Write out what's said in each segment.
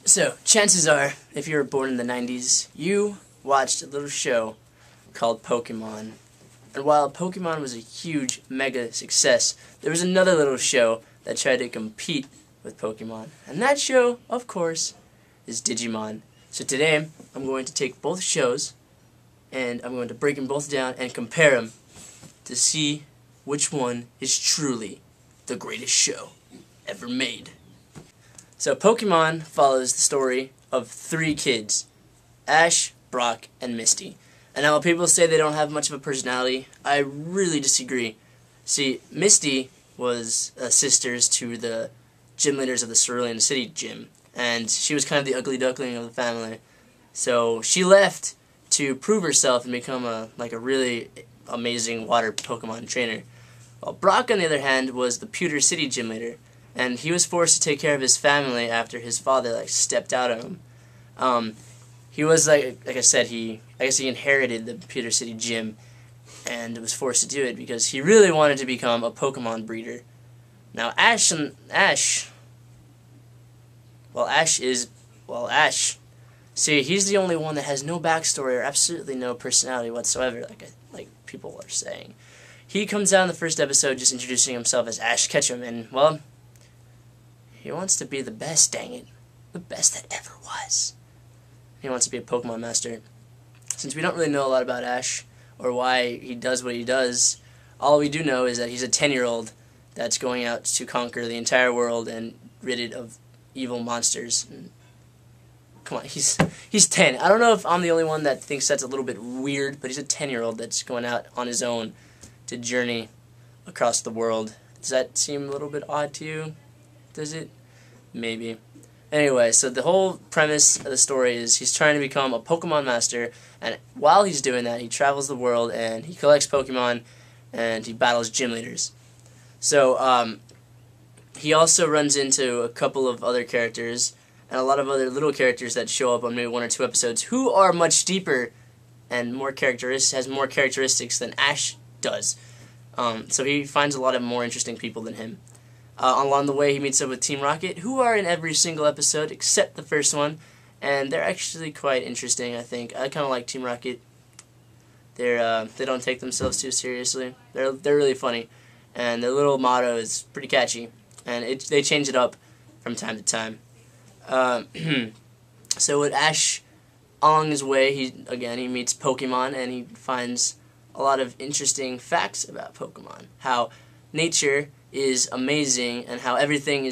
So, chances are, if you were born in the 90s, you watched a little show called Pokemon. And while Pokemon was a huge, mega success, there was another little show that tried to compete with Pokemon. And that show, of course, is Digimon. So today, I'm going to take both shows, and I'm going to break them both down and compare them to see which one is truly the greatest show ever made. So Pokemon follows the story of three kids, Ash, Brock, and Misty. And now when people say they don't have much of a personality, I really disagree. See, Misty was sisters to the gym leaders of the Cerulean City gym, and she was kind of the ugly duckling of the family. So she left to prove herself and become a really amazing water Pokemon trainer. While Brock, on the other hand, was the Pewter City gym leader, and he was forced to take care of his family after his father stepped out on him. He was like I said, I guess he inherited the Pewter City gym and was forced to do it because he really wanted to become a Pokemon breeder. Now Ash. See, he's the only one that has no backstory or absolutely no personality whatsoever, like people are saying. He comes out in the first episode just introducing himself as Ash Ketchum, and, well, he wants to be the best, dang it. The best that ever was. He wants to be a Pokemon master. Since we don't really know a lot about Ash, or why he does what he does, all we do know is that he's a 10-year-old that's going out to conquer the entire world and rid it of evil monsters. Come on, he's 10. I don't know if I'm the only one that thinks that's a little bit weird, but he's a 10-year-old that's going out on his own to journey across the world. Does that seem a little bit odd to you? Does it? Maybe. Anyway, so the whole premise of the story is he's trying to become a Pokemon master, and while he's doing that, he travels the world and he collects Pokemon and he battles gym leaders. So, he also runs into a couple of other characters and a lot of other little characters that show up on maybe one or two episodes who are much deeper and has more characteristics than Ash does. So he finds a lot of more interesting people than him. Along the way, he meets up with Team Rocket, who are in every single episode except the first one, and they're actually quite interesting, I think. I kind of like Team Rocket. They don't take themselves too seriously. They're really funny, and their little motto is pretty catchy, and they change it up from time to time. So with Ash, along his way, he meets Pokemon, and he finds a lot of interesting facts about Pokemon. How nature is amazing, and how everything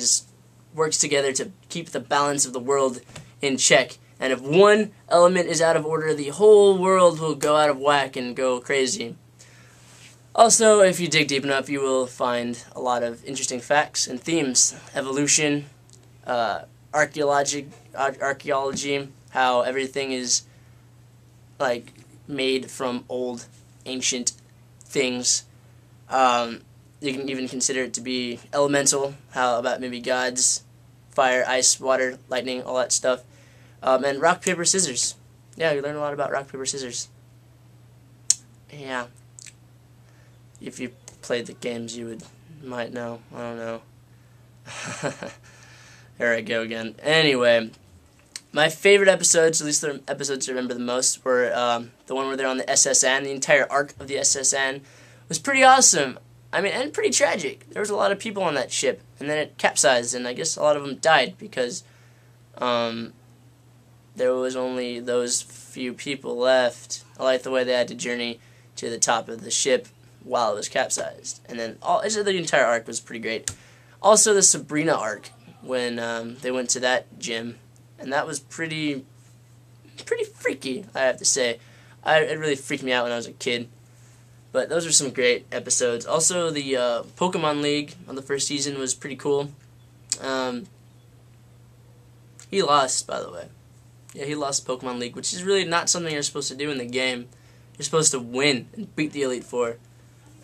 works together to keep the balance of the world in check. And if one element is out of order, the whole world will go out of whack and go crazy. Also, if you dig deep enough, you will find a lot of interesting facts and themes. Evolution, archaeology, how everything is made from old, ancient things. You can even consider it to be elemental, how about maybe gods, fire, ice, water, lightning, all that stuff. And rock, paper, scissors. Yeah, you learn a lot about rock, paper, scissors. Yeah. If you played the games, you might know. I don't know. There I go again. Anyway, my favorite episodes, at least the episodes I remember the most, were the one where they're on the SSN. The entire arc of the SSN was pretty awesome. I mean, and pretty tragic. There was a lot of people on that ship, and then it capsized, and I guess a lot of them died because there was only those few people left. I like the way they had to journey to the top of the ship while it was capsized. And then the entire arc was pretty great. Also, the Sabrina arc, when they went to that gym, and that was pretty freaky, I have to say. It really freaked me out when I was a kid. But those are some great episodes. Also, the Pokemon League on the first season was pretty cool. He lost, by the way. Yeah, he lost Pokemon League, which is really not something you're supposed to do in the game. You're supposed to win and beat the Elite Four.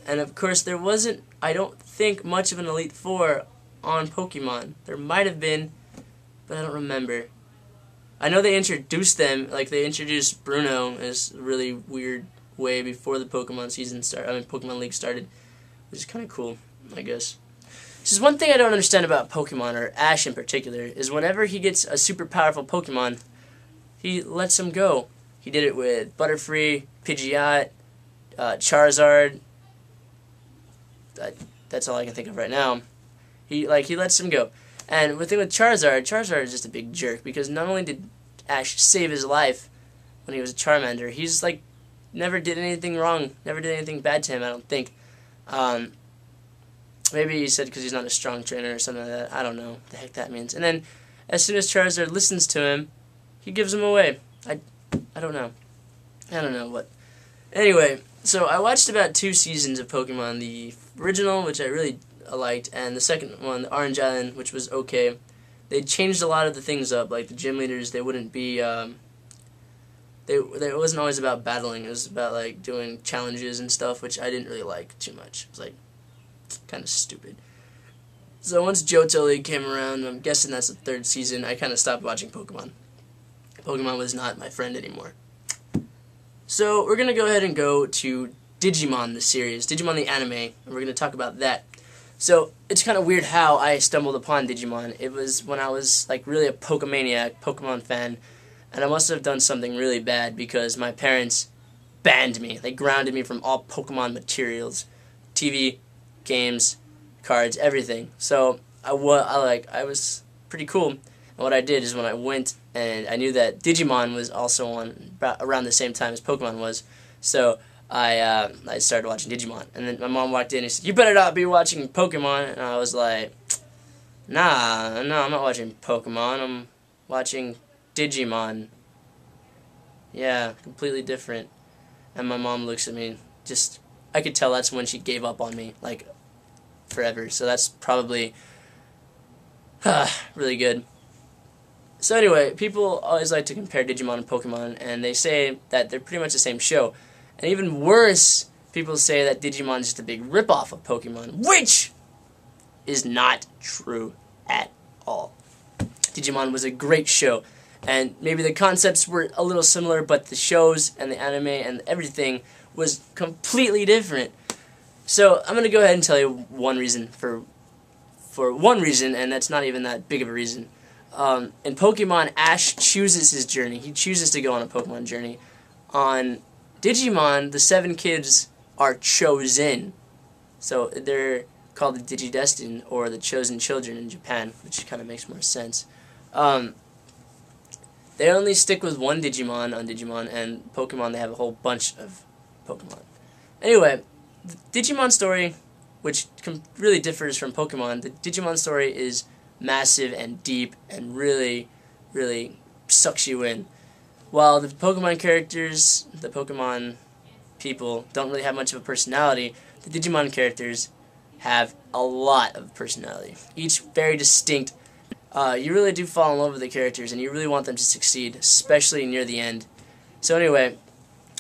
And of course, there wasn't, I don't think, much of an Elite Four on Pokemon. There might have been, but I don't remember. I know they introduced them, they introduced Bruno as a really weird way before the Pokemon League started, which is kind of cool, I guess. This is one thing I don't understand about Pokemon, or Ash in particular, is whenever he gets a super powerful Pokemon, he lets him go. He did it with Butterfree, Pidgeot, Charizard. That's all I can think of right now. He lets him go. And the thing with Charizard is just a big jerk, because not only did Ash save his life when he was a Charmander, he's like never did anything wrong, never did anything bad to him, I don't think. Maybe he said because he's not a strong trainer or something like that. I don't know what the heck that means. And then as soon as Charizard listens to him, he gives him away. I don't know. I don't know what. Anyway, so I watched about 2 seasons of Pokemon. The original, which I really liked, and the second one, the Orange Island, which was okay. They changed a lot of the things up, like the gym leaders. They wouldn't be. It wasn't always about battling. It was about like doing challenges and stuff, which I didn't really like too much. It was like kind of stupid. So once Johto League came around, I'm guessing that's the 3rd season, I kind of stopped watching Pokemon. Pokemon was not my friend anymore. So we're going to go ahead and go to Digimon, the series, Digimon the anime, and we're going to talk about that. So it's kind of weird how I stumbled upon Digimon. It was when I was like really a Pokemaniac, Pokemon fan, and I must have done something really bad because my parents banned me. They grounded me from all Pokemon materials, TV, games, cards, everything. So I was pretty cool. And what I did is when I went and I knew that Digimon was also on around the same time as Pokemon was, so I started watching Digimon. And then my mom walked in and said, "You better not be watching Pokemon." And I was like, Nah, I'm not watching Pokemon. I'm watching Digimon." Yeah, completely different. And my mom looks at me, I could tell that's when she gave up on me, like, forever. So that's probably really good. So anyway, people always like to compare Digimon and Pokemon, and they say that they're pretty much the same show. And even worse, people say that Digimon is just a big ripoff of Pokemon, which is not true at all. Digimon was a great show, and maybe the concepts were a little similar, but the shows and the anime and everything was completely different. So I'm going to go ahead and tell you one reason for one reason, and that's not even that big of a reason. In Pokemon, Ash chooses his journey. He chooses to go on a Pokemon journey. On Digimon, the 7 kids are chosen. So they're called the Digidestined, or the Chosen Children in Japan, which kind of makes more sense. They only stick with one Digimon on Digimon, and Pokemon, they have a whole bunch of Pokemon. Anyway, the Digimon story, which really differs from Pokemon, the Digimon story is massive and deep and really, really sucks you in. While the Pokemon characters, the Pokemon people, don't really have much of a personality, the Digimon characters have a lot of personality. Each very distinct. You really do fall in love with the characters, and you really want them to succeed, especially near the end. So anyway,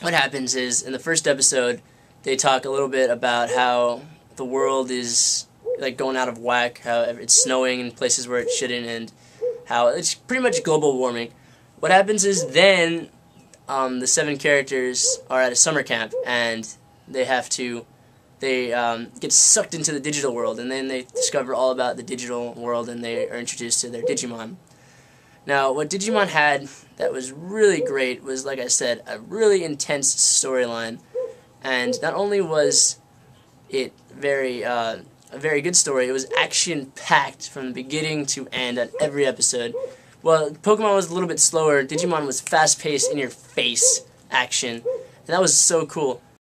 what happens is, in the first episode, they talk a little bit about how the world is like going out of whack, how it's snowing in places where it shouldn't, and how it's pretty much global warming. What happens is then the 7 characters are at a summer camp, and they get sucked into the digital world, and then they discover all about the digital world, and they are introduced to their Digimon. Now, what Digimon had that was really great was, like I said, a really intense storyline. And not only was it a very good story, it was action-packed from the beginning to end on every episode. Well, Pokemon was a little bit slower. Digimon was fast-paced, in-your-face action. And that was so cool.